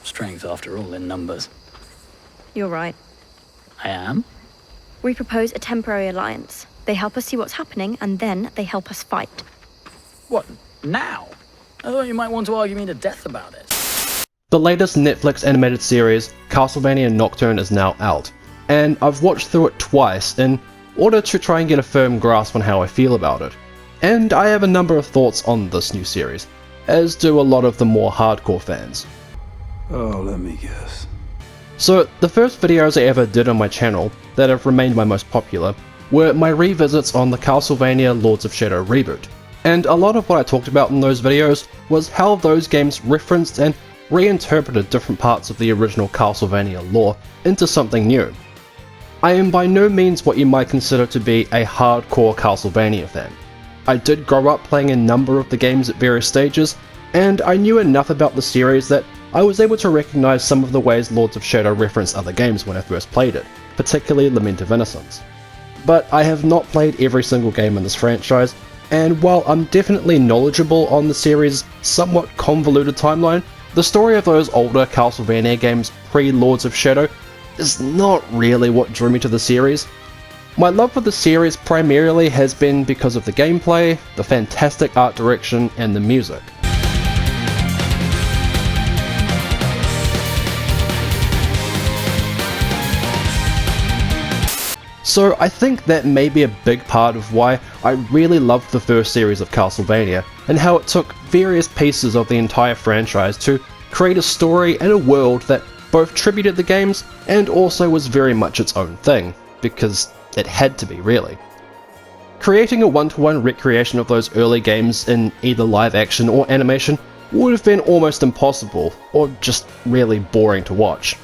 Strength, after all, in numbers. You're right. I am? We propose a temporary alliance. They help us see what's happening, and then they help us fight. What, now? I thought you might want to argue me to death about it. The latest Netflix animated series, Castlevania Nocturne, is now out, and I've watched through it twice in order to try and get a firm grasp on how I feel about it. And I have a number of thoughts on this new series, as do a lot of the more hardcore fans. Oh, let me guess. So, the first videos I ever did on my channel, that have remained my most popular, were my revisits on the Castlevania Lords of Shadow reboot. And a lot of what I talked about in those videos was how those games referenced and reinterpreted different parts of the original Castlevania lore into something new. I am by no means what you might consider to be a hardcore Castlevania fan. I did grow up playing a number of the games at various stages, and I knew enough about the series that I was able to recognise some of the ways Lords of Shadow referenced other games when I first played it, particularly Lament of Innocence. But I have not played every single game in this franchise, and while I'm definitely knowledgeable on the series' somewhat convoluted timeline, the story of those older Castlevania games pre-Lords of Shadow is not really what drew me to the series. My love for the series primarily has been because of the gameplay, the fantastic art direction, and the music. So I think that may be a big part of why I really loved the first series of Castlevania, and how it took various pieces of the entire franchise to create a story and a world that both tributed the games and also was very much its own thing, because it had to be, really. Creating a one-to-one recreation of those early games in either live action or animation would have been almost impossible, or just really boring to watch.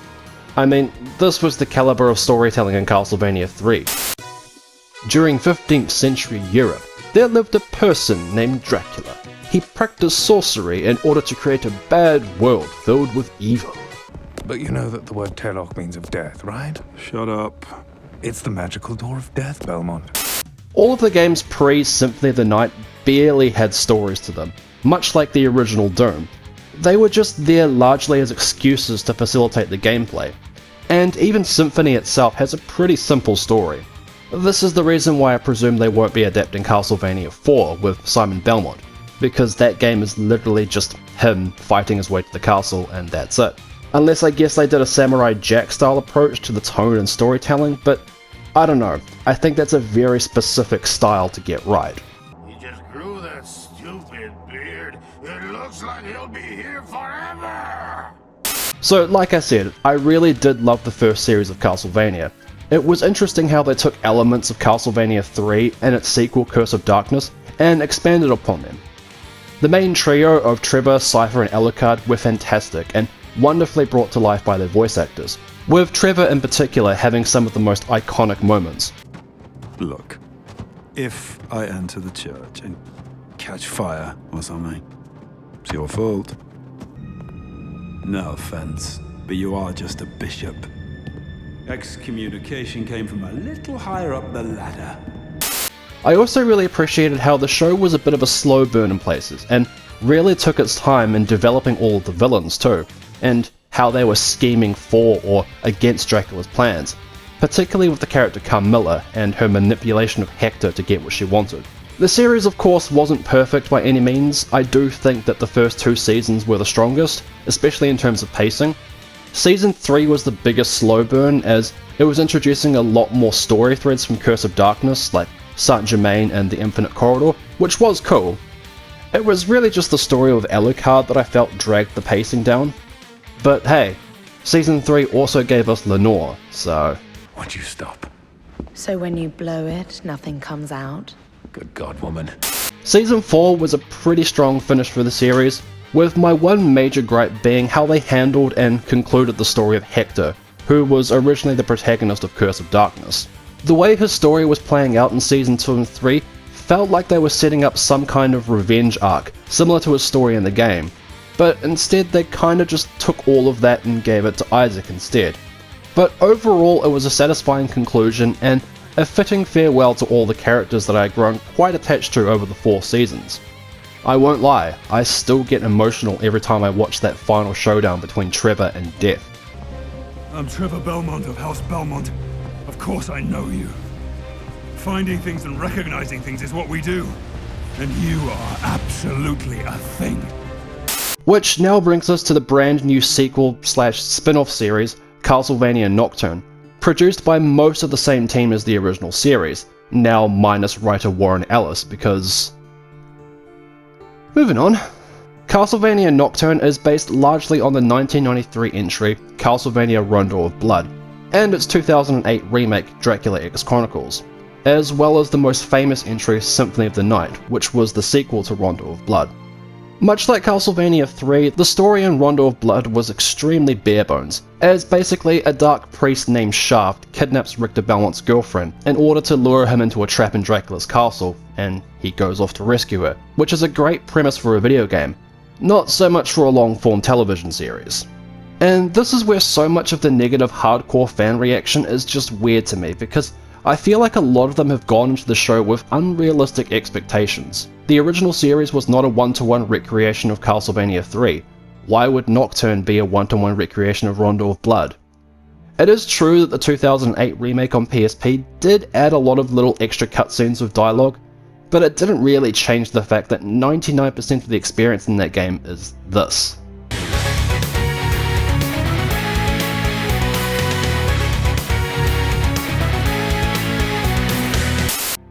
I mean, this was the caliber of storytelling in Castlevania 3. During 15th century Europe, there lived a person named Dracula. He practiced sorcery in order to create a bad world filled with evil. But you know that the word Telok means of death, right? Shut up. It's the magical door of death, Belmont. All of the games pre-Symphony of the Night barely had stories to them, much like the original Doom. They were just there largely as excuses to facilitate the gameplay, and even Symphony itself has a pretty simple story. This is the reason why I presume they won't be adapting Castlevania 4 with Simon Belmont, because that game is literally just him fighting his way to the castle and that's it. Unless I guess they did a Samurai Jack style approach to the tone and storytelling, but I don't know, I think that's a very specific style to get right. He just grew that stupid beard. It looks like he'll be here forever! So like I said, I really did love the first series of Castlevania. It was interesting how they took elements of Castlevania 3 and its sequel Curse of Darkness and expanded upon them. The main trio of Trevor, Cypher and Alucard were fantastic and wonderfully brought to life by their voice actors, with Trevor in particular having some of the most iconic moments. Look, if I enter the church and catch fire or something, it's your fault. No offense, but you are just a bishop. Excommunication came from a little higher up the ladder. I also really appreciated how the show was a bit of a slow burn in places, and really took its time in developing all of the villains too, and how they were scheming for or against Dracula's plans, particularly with the character Carmilla and her manipulation of Hector to get what she wanted. The series of course wasn't perfect by any means. I do think that the first 2 seasons were the strongest, especially in terms of pacing. Season 3 was the biggest slow burn, as it was introducing a lot more story threads from Curse of Darkness, like Saint Germain and the Infinite Corridor, which was cool. It was really just the story of Alucard that I felt dragged the pacing down. But hey, Season 3 also gave us Lenore, so... Won't you stop? So when you blow it, nothing comes out? Good God, woman. Season 4 was a pretty strong finish for the series, with my one major gripe being how they handled and concluded the story of Hector, who was originally the protagonist of Curse of Darkness. The way his story was playing out in Season 2 and 3 felt like they were setting up some kind of revenge arc, similar to his story in the game, but instead they kinda just took all of that and gave it to Isaac instead. But overall it was a satisfying conclusion and a fitting farewell to all the characters that I had grown quite attached to over the 4 seasons. I won't lie, I still get emotional every time I watch that final showdown between Trevor and Death. I'm Trevor Belmont of House Belmont. Of course I know you. Finding things and recognizing things is what we do. And you are absolutely a thing. Which now brings us to the brand new sequel/spin-off series, Castlevania Nocturne, produced by most of the same team as the original series, now minus writer Warren Ellis because... Moving on. Castlevania Nocturne is based largely on the 1993 entry Castlevania Rondo of Blood, and its 2008 remake Dracula X Chronicles, as well as the most famous entry Symphony of the Night, which was the sequel to Rondo of Blood. Much like Castlevania 3, the story in Rondo of Blood was extremely bare-bones, as basically a dark priest named Shaft kidnaps Richter Belmont's girlfriend in order to lure him into a trap in Dracula's castle, and he goes off to rescue her, which is a great premise for a video game, not so much for a long-form television series. And this is where so much of the negative hardcore fan reaction is just weird to me, because I feel like a lot of them have gone into the show with unrealistic expectations. The original series was not a one-to-one recreation of Castlevania 3. Why would Nocturne be a one-to-one recreation of Rondo of Blood? It is true that the 2008 remake on PSP did add a lot of little extra cutscenes with dialogue, but it didn't really change the fact that 99% of the experience in that game is this.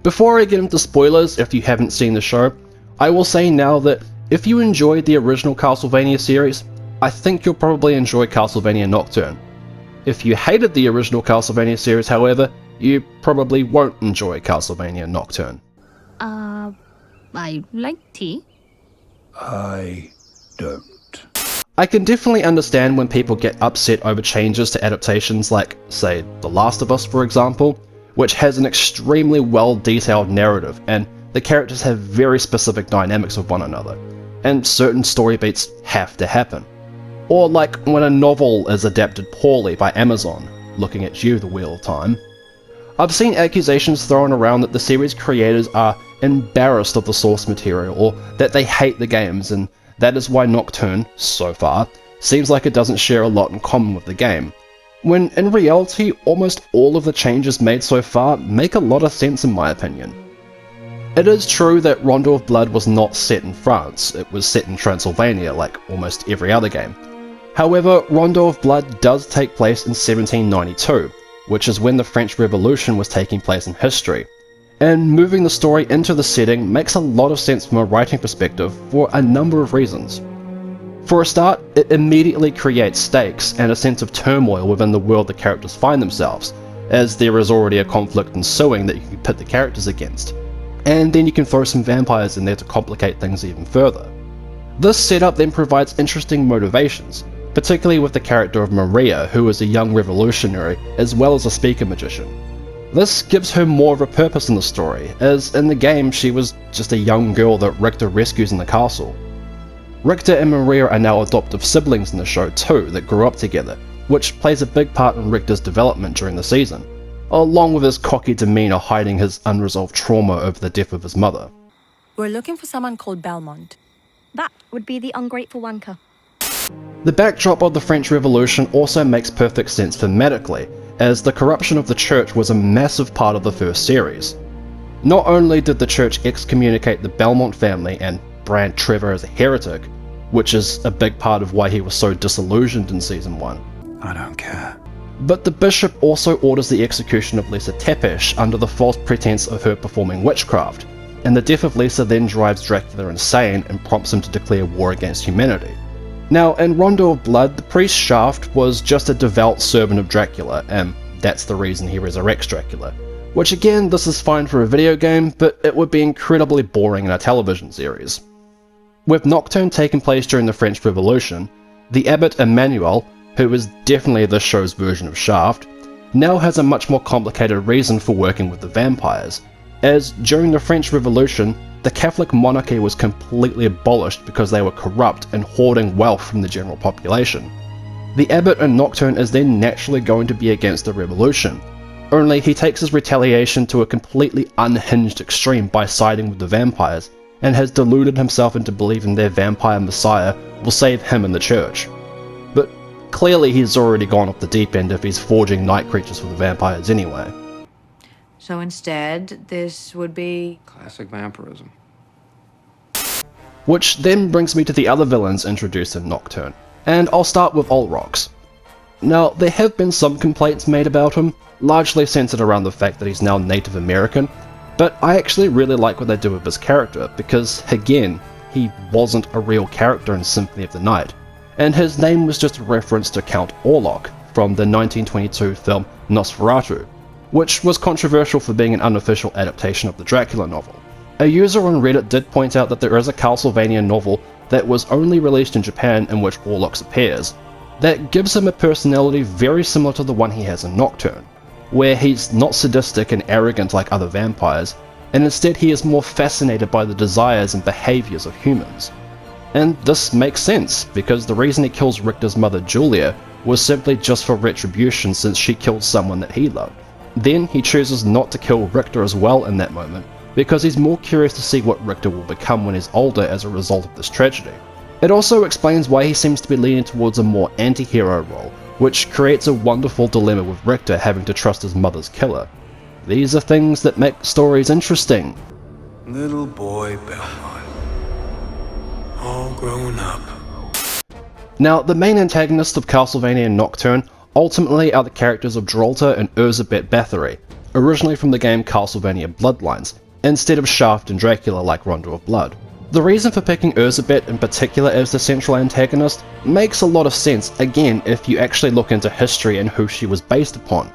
Before I get into spoilers, if you haven't seen the show, I will say now that if you enjoyed the original Castlevania series, I think you'll probably enjoy Castlevania Nocturne. If you hated the original Castlevania series, however, you probably won't enjoy Castlevania Nocturne. I like tea. I don't. I can definitely understand when people get upset over changes to adaptations like, say, The Last of Us for example, which has an extremely well-detailed narrative, and the characters have very specific dynamics with one another, and certain story beats have to happen. Or like when a novel is adapted poorly by Amazon, looking at you, the Wheel of Time. I've seen accusations thrown around that the series creators are embarrassed of the source material, or that they hate the games, and that is why Nocturne, so far, seems like it doesn't share a lot in common with the game, when in reality almost all of the changes made so far make a lot of sense in my opinion. It is true that Rondo of Blood was not set in France, it was set in Transylvania like almost every other game. However, Rondo of Blood does take place in 1792, which is when the French Revolution was taking place in history, and moving the story into the setting makes a lot of sense from a writing perspective for a number of reasons. For a start, it immediately creates stakes and a sense of turmoil within the world the characters find themselves, as there is already a conflict ensuing that you can pit the characters against, and then you can throw some vampires in there to complicate things even further. This setup then provides interesting motivations, particularly with the character of Maria, who is a young revolutionary as well as a speaker magician. This gives her more of a purpose in the story, as in the game she was just a young girl that Richter rescues in the castle. Richter and Maria are now adoptive siblings in the show too that grew up together, which plays a big part in Richter's development during the season, along with his cocky demeanour hiding his unresolved trauma over the death of his mother. We're looking for someone called Belmont. That would be the ungrateful wanker. The backdrop of the French Revolution also makes perfect sense thematically, as the corruption of the church was a massive part of the first series. Not only did the church excommunicate the Belmont family and brand Trevor as a heretic, which is a big part of why he was so disillusioned in Season 1. I don't care. But the bishop also orders the execution of Lisa Tepesh under the false pretense of her performing witchcraft, and the death of Lisa then drives Dracula insane and prompts him to declare war against humanity. Now, in Rondo of Blood, the priest Shaft was just a devout servant of Dracula, and that's the reason he resurrects Dracula. Which again, this is fine for a video game, but it would be incredibly boring in a television series. With Nocturne taking place during the French Revolution, the abbot Emmanuel, who is definitely this show's version of Shaft, now has a much more complicated reason for working with the vampires, as during the French Revolution, the Catholic monarchy was completely abolished because they were corrupt and hoarding wealth from the general population. The abbot in Nocturne is then naturally going to be against the revolution, only he takes his retaliation to a completely unhinged extreme by siding with the vampires, and has deluded himself into believing their vampire messiah will save him and the church. But clearly he's already gone off the deep end if he's forging night creatures for the vampires anyway. So instead, this would be... classic vampirism. Which then brings me to the other villains introduced in Nocturne, and I'll start with Olrox. Now, there have been some complaints made about him, largely centered around the fact that he's now Native American, but I actually really like what they do with his character, because, again, he wasn't a real character in Symphony of the Night, and his name was just a reference to Count Orlok from the 1922 film Nosferatu, which was controversial for being an unofficial adaptation of the Dracula novel. A user on Reddit did point out that there is a Castlevania novel that was only released in Japan in which Orlok appears, that gives him a personality very similar to the one he has in Nocturne, where he's not sadistic and arrogant like other vampires, and instead he is more fascinated by the desires and behaviours of humans. And this makes sense, because the reason he kills Richter's mother Julia was simply just for retribution since she killed someone that he loved. Then he chooses not to kill Richter as well in that moment, because he's more curious to see what Richter will become when he's older as a result of this tragedy. It also explains why he seems to be leaning towards a more anti-hero role, which creates a wonderful dilemma with Richter having to trust his mother's killer. These are things that make stories interesting. Little boy Belmont, all grown up. Now, the main antagonists of Castlevania Nocturne ultimately are the characters of Drolta and Erzsébet Bathory, originally from the game Castlevania Bloodlines, instead of Shaft and Dracula like Rondo of Blood. The reason for picking Erzsébet in particular as the central antagonist makes a lot of sense, again, if you actually look into history and who she was based upon.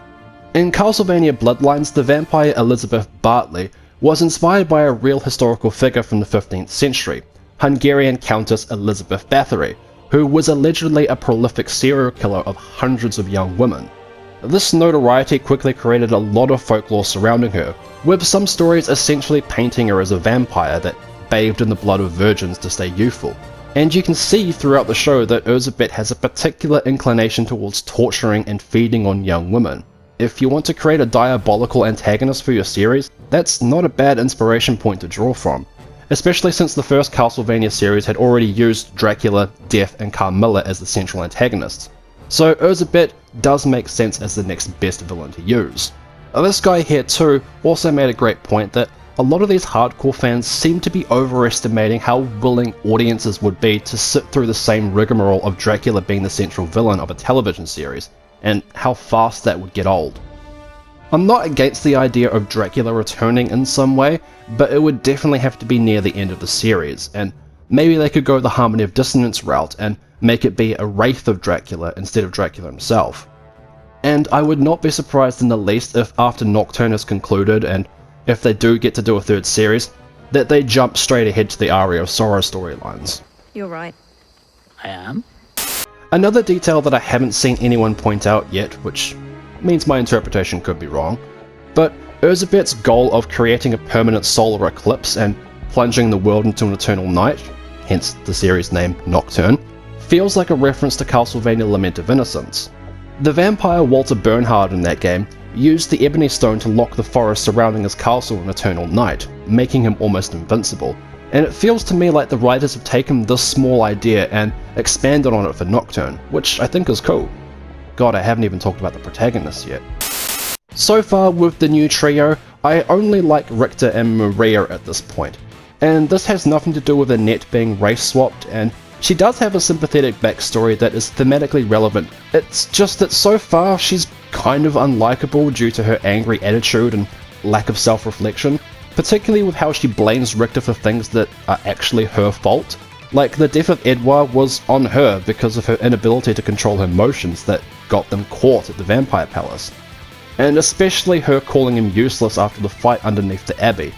In Castlevania Bloodlines, the vampire Elizabeth Bartley was inspired by a real historical figure from the 15th century, Hungarian Countess Elizabeth Bathory, who was allegedly a prolific serial killer of hundreds of young women. This notoriety quickly created a lot of folklore surrounding her, with some stories essentially painting her as a vampire that bathed in the blood of virgins to stay youthful. And you can see throughout the show that Erzsébet has a particular inclination towards torturing and feeding on young women. If you want to create a diabolical antagonist for your series, that's not a bad inspiration point to draw from, especially since the first Castlevania series had already used Dracula, Death, and Carmilla as the central antagonists. So Erzsébet does make sense as the next best villain to use. This guy here too also made a great point that a lot of these hardcore fans seem to be overestimating how willing audiences would be to sit through the same rigmarole of Dracula being the central villain of a television series, and how fast that would get old. I'm not against the idea of Dracula returning in some way, but it would definitely have to be near the end of the series, and maybe they could go the Harmony of Dissonance route and make it be a wraith of Dracula instead of Dracula himself. And I would not be surprised in the least if after Nocturne is concluded, and if they do get to do a third series, that they jump straight ahead to the Aria of Sorrow storylines. You're right. I am. Another detail that I haven't seen anyone point out yet, which means my interpretation could be wrong, but Erzsébet's goal of creating a permanent solar eclipse and plunging the world into an eternal night, hence the series name Nocturne, feels like a reference to Castlevania Lament of Innocence. The vampire Walter Bernhard in that game used the Ebony Stone to lock the forest surrounding his castle in eternal night, making him almost invincible, and it feels to me like the writers have taken this small idea and expanded on it for Nocturne, which I think is cool. God, I haven't even talked about the protagonists yet. So far with the new trio, I only like Richter and Maria at this point, and this has nothing to do with Annette being race swapped, and she does have a sympathetic backstory that is thematically relevant. It's just that so far she's kind of unlikable due to her angry attitude and lack of self-reflection, particularly with how she blames Richter for things that are actually her fault. Like the death of Edouard was on her because of her inability to control her emotions that got them caught at the Vampire Palace. And especially her calling him useless after the fight underneath the Abbey.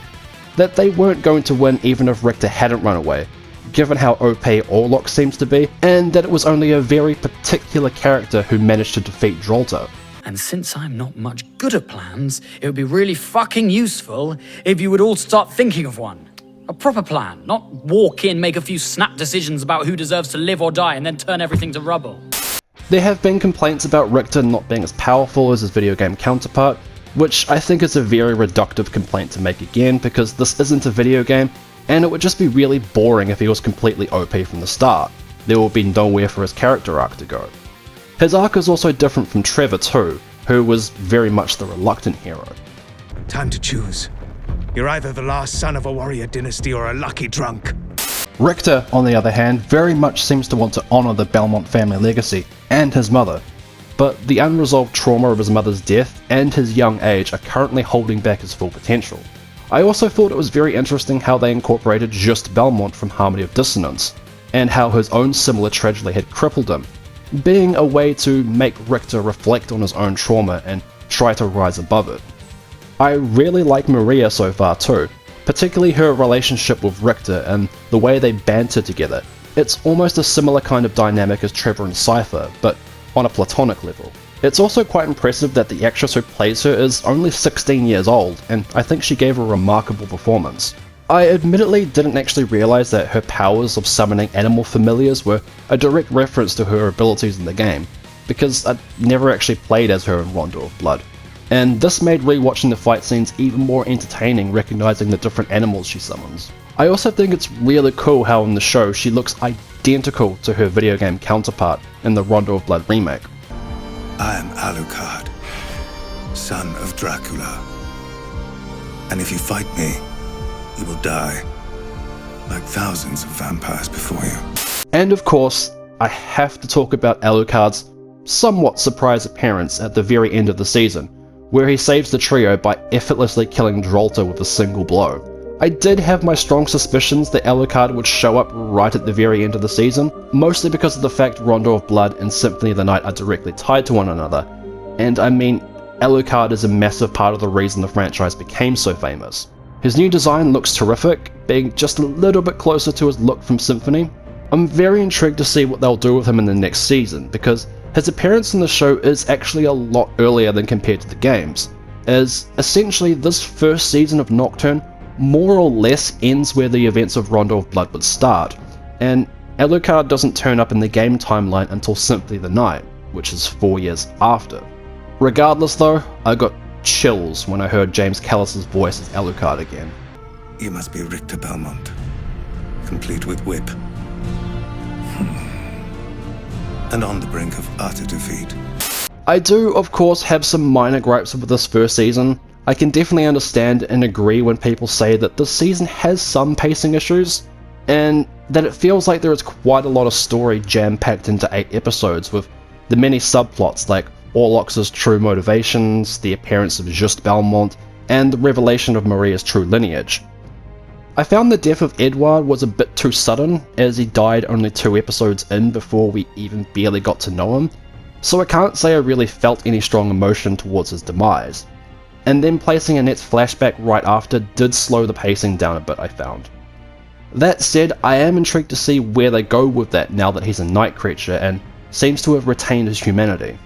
That they weren't going to win even if Richter hadn't run away, given how OP Orlok seems to be, and that it was only a very particular character who managed to defeat Drolta. And since I'm not much good at plans, it would be really fucking useful if you would all start thinking of one. A proper plan, not walk in, make a few snap decisions about who deserves to live or die, and then turn everything to rubble. There have been complaints about Richter not being as powerful as his video game counterpart, which I think is a very reductive complaint to make again, because this isn't a video game, and it would just be really boring if he was completely OP from the start. There would be nowhere for his character arc to go. His arc is also different from Trevor too, who was very much the reluctant hero. Time to choose. You're either the last son of a warrior dynasty or a lucky drunk. Richter, on the other hand, very much seems to want to honour the Belmont family legacy, and his mother, but the unresolved trauma of his mother's death and his young age are currently holding back his full potential. I also thought it was very interesting how they incorporated just Belmont from Harmony of Dissonance, and how his own similar tragedy had crippled him, being a way to make Richter reflect on his own trauma and try to rise above it. I really like Maria so far too, particularly her relationship with Richter and the way they banter together. It's almost a similar kind of dynamic as Trevor and Cypher, but on a platonic level. It's also quite impressive that the actress who plays her is only 16 years old, and I think she gave a remarkable performance. I admittedly didn't actually realise that her powers of summoning animal familiars were a direct reference to her abilities in the game, because I'd never actually played as her in Rondo of Blood. And this made rewatching the fight scenes even more entertaining, recognising the different animals she summons. I also think it's really cool how in the show she looks identical to her video game counterpart in the Rondo of Blood remake. I am Alucard, son of Dracula. And if you fight me, you will die, like thousands of vampires before you. And of course, I have to talk about Alucard's somewhat surprise appearance at the very end of the season, where he saves the trio by effortlessly killing Drolta with a single blow. I did have my strong suspicions that Alucard would show up right at the very end of the season, mostly because of the fact Rondo of Blood and Symphony of the Night are directly tied to one another, and I mean, Alucard is a massive part of the reason the franchise became so famous. His new design looks terrific, being just a little bit closer to his look from Symphony. I'm very intrigued to see what they'll do with him in the next season, because his appearance in the show is actually a lot earlier than compared to the games, as essentially this first season of Nocturne more or less ends where the events of Rondo of Blood would start, and Alucard doesn't turn up in the game timeline until Symphony of the Night, which is 4 years after. Regardless though, I got chills when I heard James Callis' voice as Alucard again. You must be Richter Belmont, complete with whip. And on the brink of utter defeat. I do, of course, have some minor gripes with this first season. I can definitely understand and agree when people say that this season has some pacing issues, and that it feels like there is quite a lot of story jam-packed into 8 episodes, with the many subplots like Orlox's true motivations, the appearance of Just Belmont, and the revelation of Maria's true lineage. I found the death of Edward was a bit too sudden, as he died only 2 episodes in before we even barely got to know him, so I can't say I really felt any strong emotion towards his demise. And then placing Annette's flashback right after did slow the pacing down a bit, I found. That said, I am intrigued to see where they go with that now that he's a night creature and seems to have retained his humanity.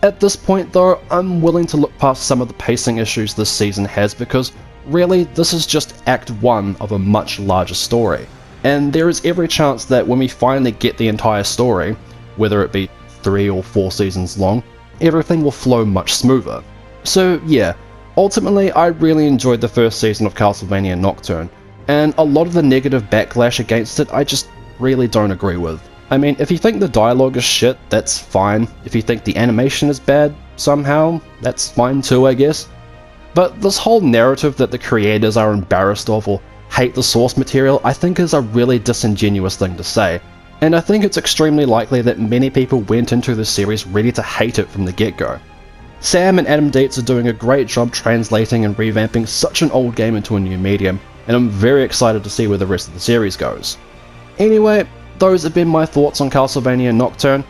At this point though, I'm willing to look past some of the pacing issues this season has, because really this is just Act 1 of a much larger story, and there is every chance that when we finally get the entire story, whether it be 3 or 4 seasons long, everything will flow much smoother. So yeah, ultimately I really enjoyed the first season of Castlevania Nocturne, and a lot of the negative backlash against it I just really don't agree with. I mean, if you think the dialogue is shit, that's fine. If you think the animation is bad somehow, that's fine too, I guess. But this whole narrative that the creators are embarrassed of or hate the source material, I think is a really disingenuous thing to say, and I think it's extremely likely that many people went into the series ready to hate it from the get-go. Sam and Adam Dietz are doing a great job translating and revamping such an old game into a new medium, and I'm very excited to see where the rest of the series goes. Anyway, those have been my thoughts on Castlevania Nocturne.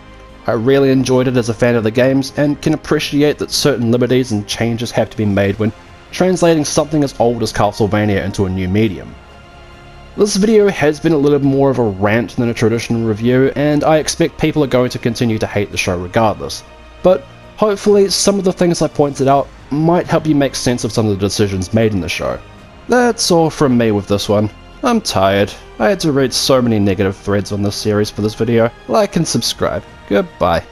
I really enjoyed it as a fan of the games, and can appreciate that certain liberties and changes have to be made when translating something as old as Castlevania into a new medium. This video has been a little more of a rant than a traditional review, and I expect people are going to continue to hate the show regardless, but hopefully some of the things I pointed out might help you make sense of some of the decisions made in the show. That's all from me with this one. I'm tired. I had to read so many negative threads on this series for this video. Like and subscribe. Goodbye.